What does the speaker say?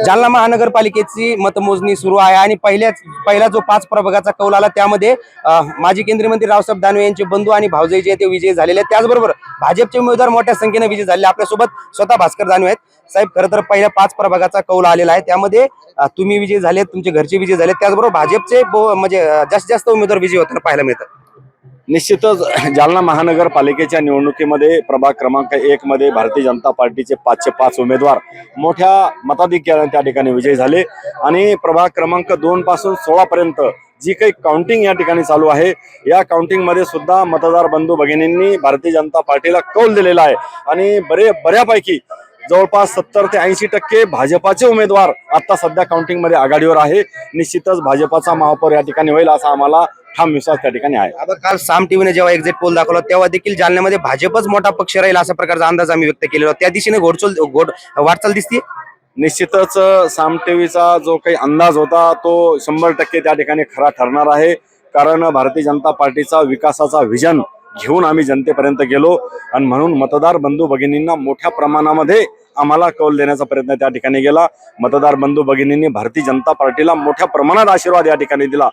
जालना महानगरपालिकेची मतमोजणी सुरू आहे आणि पहिला जो 5 प्रभागाचा कौल आला त्यामध्ये माजी केंद्रीय मंत्री रावसाहेब दानवे यांचे बंधू आणि भावजय जे ते विजयी झालेले आहेत। त्याचबरोबर भाजपचे उमेदवार मोठ्या संख्येने विजयी झाले। आपल्यासोबत स्वतः भास्कर दानवे आहेत। साहेब, खरं तर पहिल्या 5 प्रभागाचा कौल आलेला आहे, त्यामध्ये तुम्ही विजयी झाले, तुमचे घरचे विजयी झाले, त्याचबरोबर भाजपचे म्हणजे जास्तीत जास्त उमेदवार विजयी होताना पाहायला मिळतात। निश्चितच जालना महानगरपालिकेच्या निवडणुकीमध्ये प्रभाग क्रमांक 1 मध्ये भारतीय जनता पार्टीचे 5चे 5 उमेदवार मोठ्या मताधिक्याने त्या ठिकाणी विजयी झाले आणि प्रभाग क्रमांक 2 पासून 16 पर्यंत जी काही काउंटिंग या ठिकाणी चालू आहे, या काउंटिंग मध्ये सुद्धा मतदार बंधू भगिनींनी भारतीय जनता पार्टीला कौल दिलेला आहे आणि बऱ्यापैकी जवळपास 70 ते 80% भाजपाचे उमेदवार आता सध्या काउंटिंग मध्ये आघाडीवर आहे। निश्चितच भाजपाचा महापौर या ठिकाणी होईल असा आम्हाला ठाम विश्वास त्या ठिकाणी आहे। आता काल साम टीव्हीने जेव्हा एक्झिट पोल दाखवला तेव्हा देखील जालन्यामध्ये भाजपच मोठा पक्ष राहील असा प्रकारचा अंदाज आम्ही व्यक्त केलेला, त्या दिशेने वाटचाल दिसते। निश्चितच साम टीव्हीचा जो काही अंदाज होता तो 100% त्या ठिकाणी खरा ठरणार आहे, कारण भारतीय जनता पार्टीचा विकासाचा व्हिजन घेऊन आम्ही जनतेपर्यंत गेलो आणि म्हणून मतदार बंधू भगिनींना मोठ्या प्रमाणामध्ये आम्हाला कौल देण्याचा प्रयत्न त्या ठिकाणी गेला। मतदार बंधू भगिनींनी भारतीय जनता पार्टीला मोठ्या प्रमाणात आशीर्वाद या ठिकाणी दिला